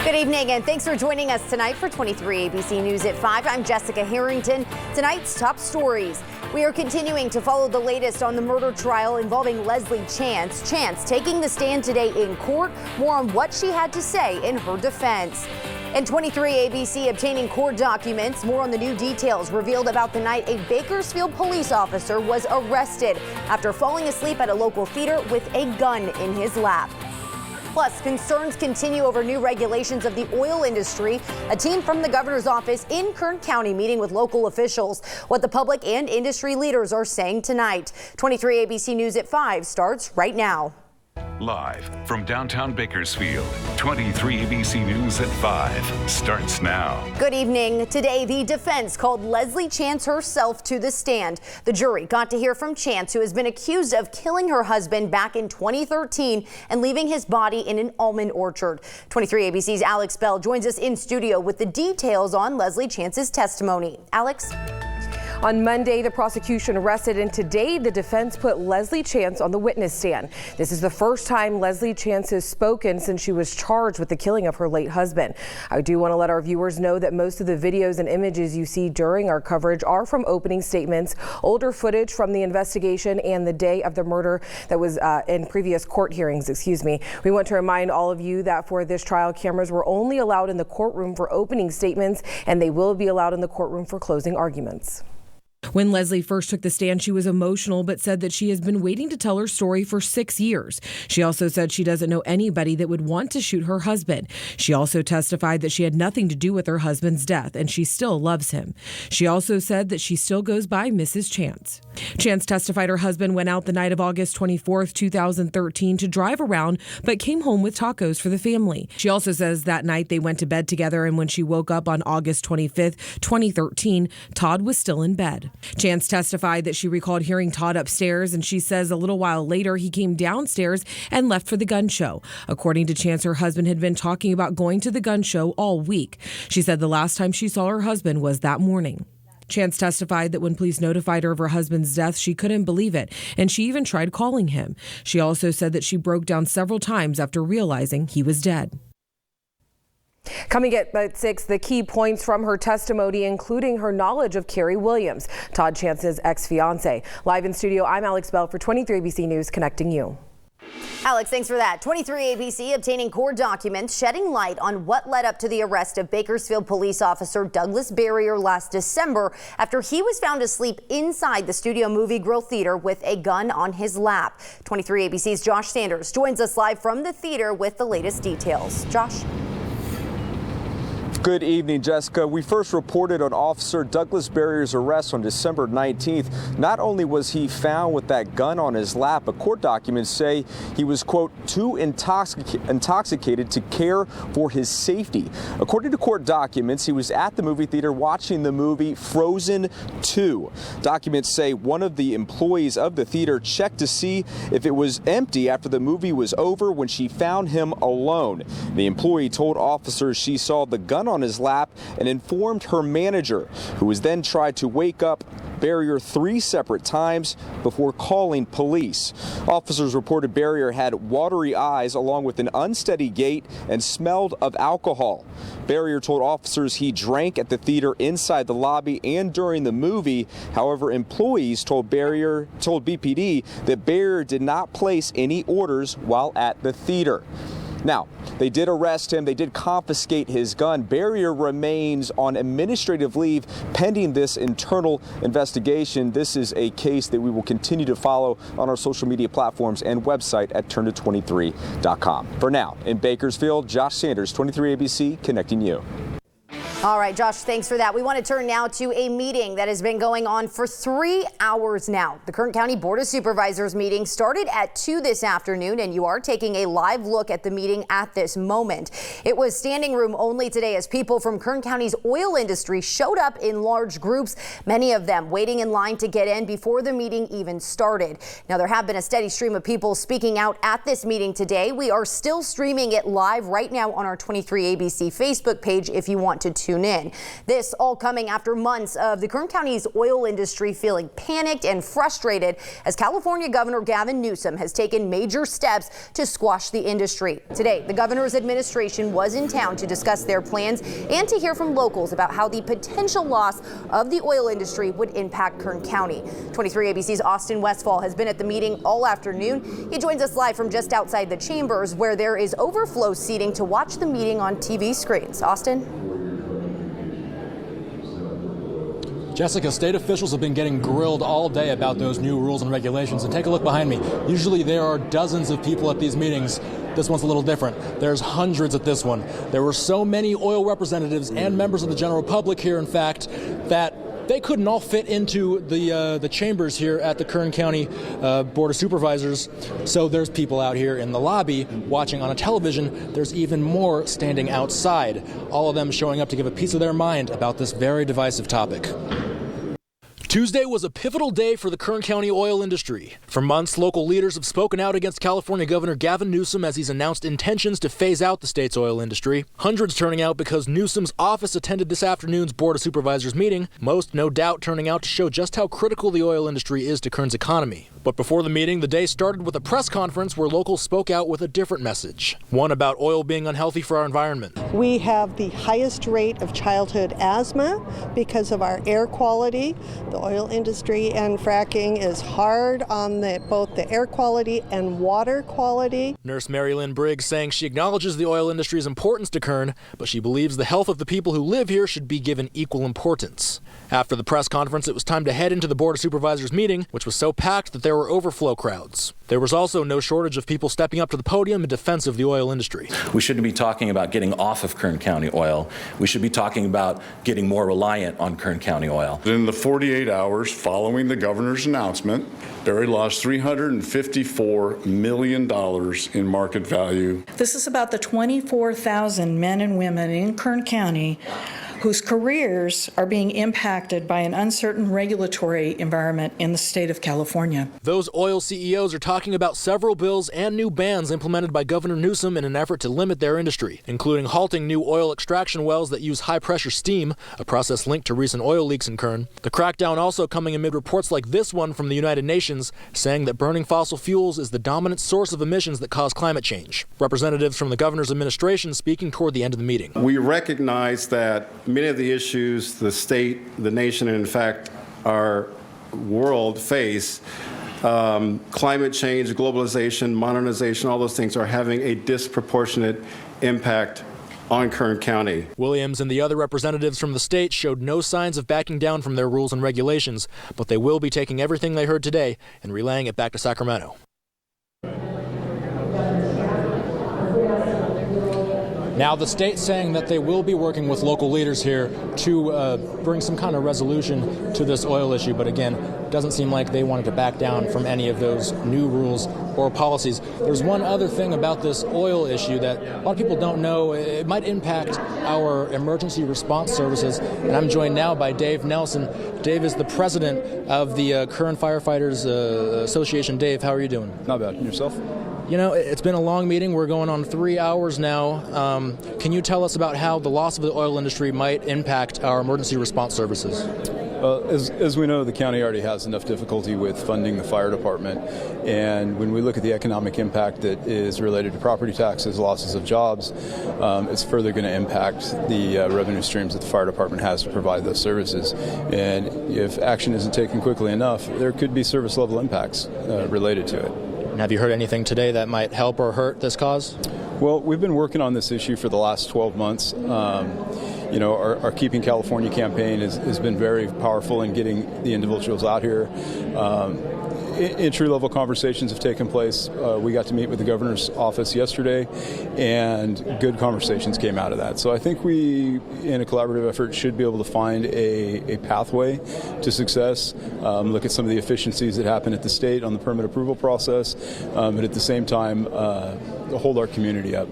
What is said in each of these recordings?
Good evening and thanks for joining us tonight for 23 ABC News at 5. I'm Jessica Harrington. Tonight's top stories. We are continuing to follow the latest on the murder trial involving Leslie Chance. Chance taking the stand today in court. More on what she had to say in her defense. And 23 ABC obtaining court documents. More on the new details revealed about the night a Bakersfield police officer was arrested after falling asleep at a local theater with a gun in his lap. Plus, concerns continue over new regulations of the oil industry. A team from the governor's office in Kern County meeting with local officials. What the public and industry leaders are saying tonight. 23 ABC News at 5 starts right now. Live from downtown Bakersfield, 23 ABC News at 5 starts now. Good evening. Today, the defense called Leslie Chance herself to the stand. The jury got to hear from Chance, who has been accused of killing her husband back in 2013 and leaving his body in an almond orchard. 23 ABC's Alex Bell joins us in studio with the details on Leslie Chance's testimony. Alex? On Monday, the prosecution arrested, and today the defense put Leslie Chance on the witness stand. This is the first time Leslie Chance has spoken since she was charged with the killing of her late husband. I do want to let our viewers know that most of the videos and images you see during our coverage are from opening statements, older footage from the investigation, and the day of the murder that was in previous court hearings, We want to remind all of you that for this trial, cameras were only allowed in the courtroom for opening statements, and they will be allowed in the courtroom for closing arguments. When Leslie first took the stand, she was emotional, but said that she has been waiting to tell her story for 6 years. She also said she doesn't know anybody that would want to shoot her husband. She also testified that she had nothing to do with her husband's death, and she still loves him. She also said that she still goes by Mrs. Chance. Chance testified her husband went out the night of August 24th, 2013 to drive around, but came home with tacos for the family. She also says that night they went to bed together, and when she woke up on August 25th, 2013, Todd was still in bed. Chance testified that she recalled hearing Todd upstairs, and she says a little while later he came downstairs and left for the gun show. According to Chance, her husband had been talking about going to the gun show all week. She said the last time she saw her husband was that morning. Chance testified that when police notified her of her husband's death, she couldn't believe it, and she even tried calling him. She also said that she broke down several times after realizing he was dead. Coming at 6, the key points from her testimony, including her knowledge of Carrie Williams, Todd Chance's ex-fiance. Live in studio, I'm Alex Bell for 23 ABC News, connecting you. Alex, thanks for that. 23 ABC obtaining court documents shedding light on what led up to the arrest of Bakersfield police officer Douglas Barrier last December after he was found asleep inside the Studio Movie Grill Theater with a gun on his lap. 23 ABC's Josh Sanders joins us live from the theater with the latest details. Josh? Good evening, Jessica. We first reported on Officer Douglas Barrier's arrest on December 19th. Not only was he found with that gun on his lap, but court documents say he was, quote, too intoxicated to care for his safety. According to court documents, he was at the movie theater watching the movie Frozen 2. Documents say one of the employees of the theater checked to see if it was empty after the movie was over when she found him alone. The employee told officers she saw the gun on his lap and informed her manager, who was then tried to wake up Barrier 3 separate times before calling police. Officers reported Barrier had watery eyes along with an unsteady gait and smelled of alcohol. Barrier told officers he drank at the theater inside the lobby and during the movie. However, employees told BPD that Barrier did not place any orders while at the theater. Now, they did arrest him. They did confiscate his gun. Barrier remains on administrative leave pending this internal investigation. This is a case that we will continue to follow on our social media platforms and website at turnto23.com. For now, in Bakersfield, Josh Sanders, 23 ABC, connecting you. All right, Josh, thanks for that. We want to turn now to a meeting that has been going on for 3 hours now. The Kern County Board of Supervisors meeting started at 2 this afternoon, and you are taking a live look at the meeting at this moment. It was standing room only today as people from Kern County's oil industry showed up in large groups, many of them waiting in line to get in before the meeting even started. Now, there have been a steady stream of people speaking out at this meeting today. We are still streaming it live right now on our 23 ABC Facebook page if you want to tune tune in. This all coming after months of the Kern County's oil industry feeling panicked and frustrated as California Governor Gavin Newsom has taken major steps to squash the industry. Today, the governor's administration was in town to discuss their plans and to hear from locals about how the potential loss of the oil industry would impact Kern County. 23 ABC's Austin Westfall has been at the meeting all afternoon. He joins us live from just outside the chambers where there is overflow seating to watch the meeting on TV screens. Austin? Jessica, state officials have been getting grilled all day about those new rules and regulations. And take a look behind me. Usually there are dozens of people at these meetings. This one's a little different. There's hundreds at this one. There were so many oil representatives and members of the general public here, in fact, that they couldn't all fit into the chambers here at the Kern County Board of Supervisors. So there's people out here in the lobby watching on a television. There's even more standing outside, all of them showing up to give a piece of their mind about this very divisive topic. Tuesday was a pivotal day for the Kern County oil industry. For months, local leaders have spoken out against California Governor Gavin Newsom as he's announced intentions to phase out the state's oil industry. Hundreds turning out because Newsom's office attended this afternoon's Board of Supervisors meeting, most no doubt turning out to show just how critical the oil industry is to Kern's economy. But before the meeting, the day started with a press conference where locals spoke out with a different message, one about oil being unhealthy for our environment. We have the highest rate of childhood asthma because of our air quality. The oil industry and fracking is hard on both the air quality and water quality. Nurse Mary Lynn Briggs saying she acknowledges the oil industry's importance to Kern, but she believes the health of the people who live here should be given equal importance. After the press conference, it was time to head into the Board of Supervisors meeting, which was so packed that there were overflow crowds. There was also no shortage of people stepping up to the podium in defense of the oil industry. We shouldn't be talking about getting off of Kern County oil. We should be talking about getting more reliant on Kern County oil. In the 48 hours following the governor's announcement, Barry lost $354 million in market value. This is about the 24,000 men and women in Kern County whose careers are being impacted by an uncertain regulatory environment in the state of California. Those oil CEOs are talking about several bills and new bans implemented by Governor Newsom in an effort to limit their industry, including halting new oil extraction wells that use high-pressure steam, a process linked to recent oil leaks in Kern. The crackdown also coming amid reports like this one from the United Nations, saying that burning fossil fuels is the dominant source of emissions that cause climate change. Representatives from the governor's administration speaking toward the end of the meeting. We recognize that many of the issues the state, the nation, and in fact our world face, climate change, globalization, modernization, all those things are having a disproportionate impact on Kern County. Williams and the other representatives from the state showed no signs of backing down from their rules and regulations, but they will be taking everything they heard today and relaying it back to Sacramento. Now, the state's saying that they will be working with local leaders here to bring some kind of resolution to this oil issue. But again, it doesn't seem like they wanted to back down from any of those new rules or policies. There's one other thing about this oil issue that a lot of people don't know. It might impact our emergency response services. And I'm joined now by Dave Nelson. Dave is the president of the Kern Firefighters Association. Dave, how are you doing? Not bad. And yourself? You know, it's been a long meeting. We're going on 3 hours now. Can you tell us about how the loss of the oil industry might impact our emergency response services? As we know, the county already has enough difficulty with funding the fire department. And when we look at the economic impact that is related to property taxes, losses of jobs, it's further going to impact the revenue streams that the fire department has to provide those services. And if action isn't taken quickly enough, there could be service level impacts related to it. And have you heard anything today that might help or hurt this cause? Well, we've been working on this issue for the last 12 months. Our Keeping California campaign has been very powerful in getting the individuals out here. Entry-level conversations have taken place. We got to meet with the governor's office yesterday, and good conversations came out of that. So I think we, in a collaborative effort, should be able to find a pathway to success, look at some of the efficiencies that happen at the state on the permit approval process, but at the same time, hold our community up.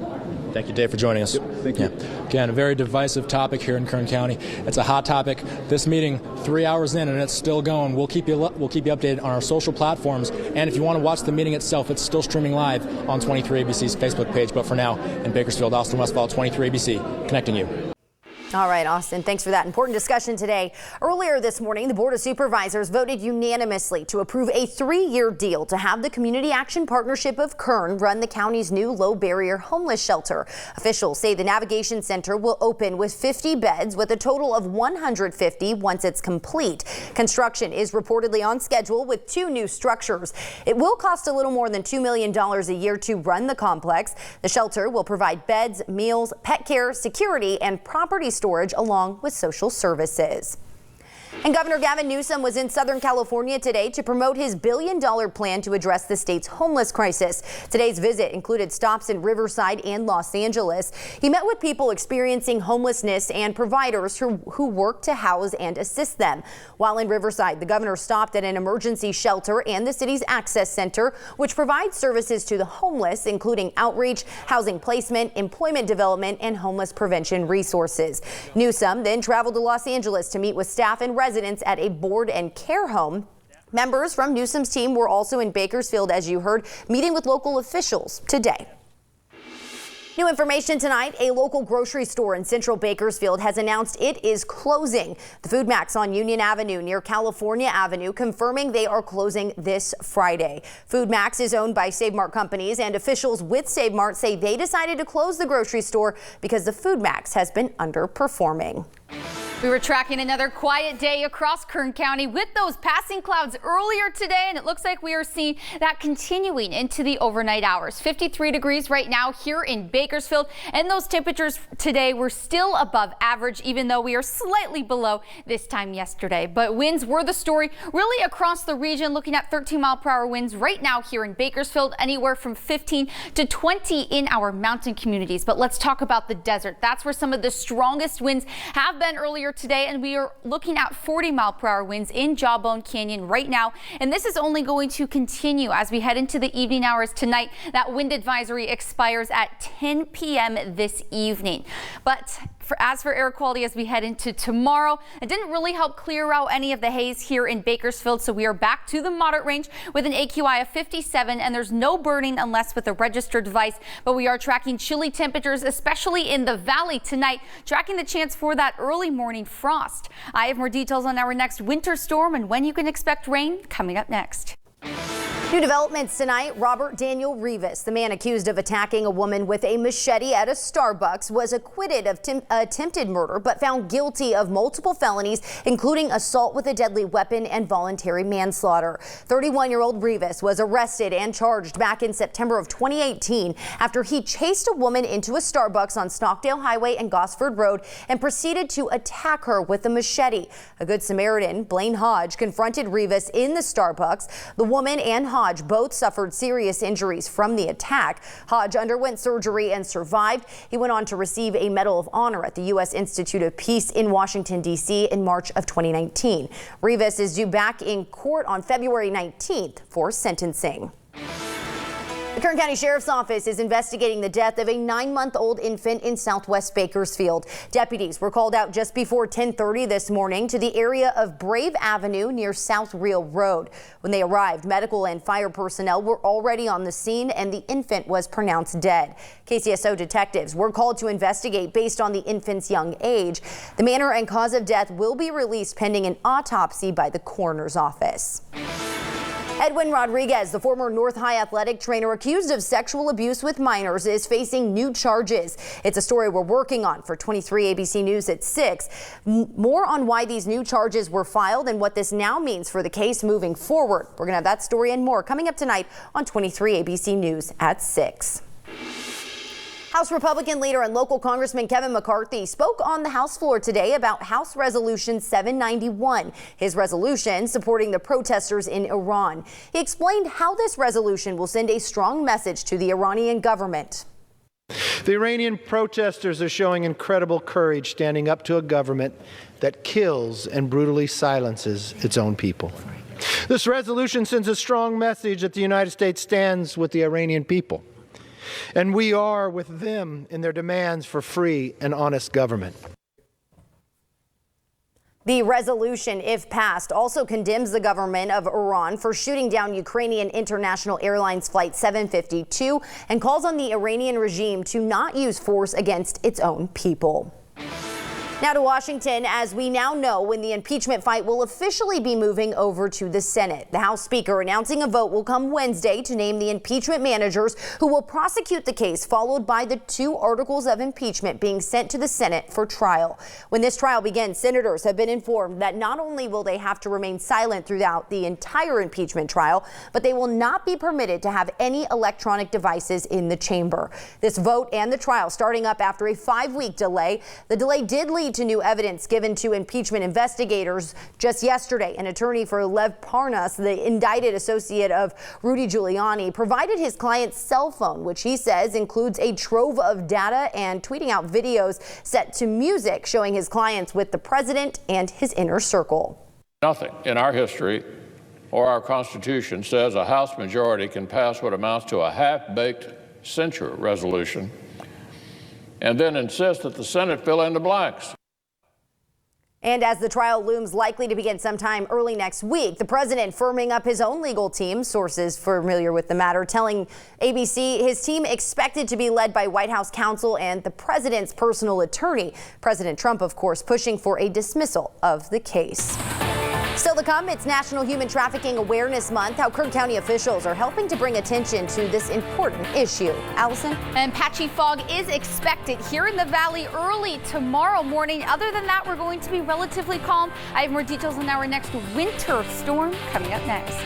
Thank you, Dave, for joining us. Yep, thank you. Yeah. Again, a very divisive topic here in Kern County. It's a hot topic. This meeting, 3 hours in, and it's still going. We'll keep you updated on our social platforms. And if you want to watch the meeting itself, it's still streaming live on 23ABC's Facebook page. But for now, in Bakersfield, Austin Westfall, 23ABC, connecting you. All right, Austin, thanks for that important discussion today. Earlier this morning, the Board of Supervisors voted unanimously to approve a 3-year deal to have the Community Action Partnership of Kern run the county's new low-barrier homeless shelter. Officials say the Navigation Center will open with 50 beds with a total of 150 once it's complete. Construction is reportedly on schedule with 2 new structures. It will cost a little more than $2 million a year to run the complex. The shelter will provide beds, meals, pet care, security, and property storage along with social services. And Governor Gavin Newsom was in Southern California today to promote his billion-dollar plan to address the state's homeless crisis. Today's visit included stops in Riverside and Los Angeles. He met with people experiencing homelessness and providers who work to house and assist them. While in Riverside, the governor stopped at an emergency shelter and the city's access center, which provides services to the homeless, including outreach, housing placement, employment development, and homeless prevention resources. Newsom then traveled to Los Angeles to meet with staff and residents at a board and care home. Members from Newsom's team were also in Bakersfield, as you heard, meeting with local officials today. New information tonight, a local grocery store in central Bakersfield has announced it is closing. The Food Max on Union Avenue near California Avenue confirming they are closing this Friday. Food Max is owned by Save Mart companies, and officials with Save Mart say they decided to close the grocery store because the Food Max has been underperforming. We were tracking another quiet day across Kern County with those passing clouds earlier today, and it looks like we are seeing that continuing into the overnight hours. 53 degrees right now here in Bakersfield, and those temperatures today were still above average, even though we are slightly below this time yesterday. But winds were the story really across the region, looking at 13-mile-per-hour winds right now here in Bakersfield, anywhere from 15 to 20 in our mountain communities. But let's talk about the desert. That's where some of the strongest winds have been earlier today, and we are looking at 40-mile-per-hour winds in Jawbone Canyon right now, and this is only going to continue as we head into the evening hours tonight. That wind advisory expires at 10 p.m. this evening. But as for air quality as we head into tomorrow, it didn't really help clear out any of the haze here in Bakersfield, so we are back to the moderate range with an AQI of 57, and there's no burning unless with a registered device. But we are tracking chilly temperatures, especially in the valley tonight, tracking the chance for that early morning frost. I have more details on our next winter storm and when you can expect rain coming up next. New developments tonight. Robert Daniel Rivas, the man accused of attacking a woman with a machete at a Starbucks, was acquitted of attempted murder but found guilty of multiple felonies, including assault with a deadly weapon and voluntary manslaughter. 31-year-old Rivas was arrested and charged back in September of 2018 after he chased a woman into a Starbucks on Stockdale Highway and Gosford Road and proceeded to attack her with a machete. A Good Samaritan, Blaine Hodge, confronted Rivas in the Starbucks. The woman and Hodge both suffered serious injuries from the attack. Hodge underwent surgery and survived. He went on to receive a Medal of Honor at the U.S. Institute of Peace in Washington, D.C. in March of 2019. Rivas is due back in court on February 19th for sentencing. The Kern County Sheriff's Office is investigating the death of a 9-month-old infant in southwest Bakersfield. Deputies were called out just before 10:30 this morning to the area of Brave Avenue near South Real Road. When they arrived, medical and fire personnel were already on the scene and the infant was pronounced dead. KCSO detectives were called to investigate based on the infant's young age. The manner and cause of death will be released pending an autopsy by the coroner's office. Edwin Rodriguez, the former North High athletic trainer accused of sexual abuse with minors, is facing new charges. It's a story we're working on for 23 ABC News at 6. More on why these new charges were filed and what this now means for the case moving forward. We're going to have that story and more coming up tonight on 23 ABC News at 6. House Republican leader and local Congressman Kevin McCarthy spoke on the House floor today about House Resolution 791, his resolution supporting the protesters in Iran. He explained how this resolution will send a strong message to the Iranian government. The Iranian protesters are showing incredible courage standing up to a government that kills and brutally silences its own people. This resolution sends a strong message that the United States stands with the Iranian people. And we are with them in their demands for free and honest government. The resolution, if passed, also condemns the government of Iran for shooting down Ukrainian International Airlines Flight 752 and calls on the Iranian regime to not use force against its own people. Now to Washington, as we now know when the impeachment fight will officially be moving over to the Senate. The House Speaker announcing a vote will come Wednesday to name the impeachment managers who will prosecute the case, followed by the 2 articles of impeachment being sent to the Senate for trial. When this trial begins, senators have been informed that not only will they have to remain silent throughout the entire impeachment trial, but they will not be permitted to have any electronic devices in the chamber. This vote and the trial starting up after a 5-week delay. The delay did lead to new evidence given to impeachment investigators. Just yesterday, an attorney for Lev Parnas, the indicted associate of Rudy Giuliani, provided his client's cell phone, which he says includes a trove of data and tweeting out videos set to music showing his clients with the president and his inner circle. Nothing in our history or our Constitution says a House majority can pass what amounts to a half-baked censure resolution and then insist that the Senate fill in the blanks. And as the trial looms likely to begin sometime early next week, the president firming up his own legal team, sources familiar with the matter telling ABC his team expected to be led by White House counsel and the president's personal attorney. President Trump, of course, pushing for a dismissal of the case. Still to come, it's National Human Trafficking Awareness Month, how Kern County officials are helping to bring attention to this important issue. Allison? And patchy fog is expected here in the valley early tomorrow morning. Other than that, we're going to be relatively calm. I have more details on our next winter storm coming up next.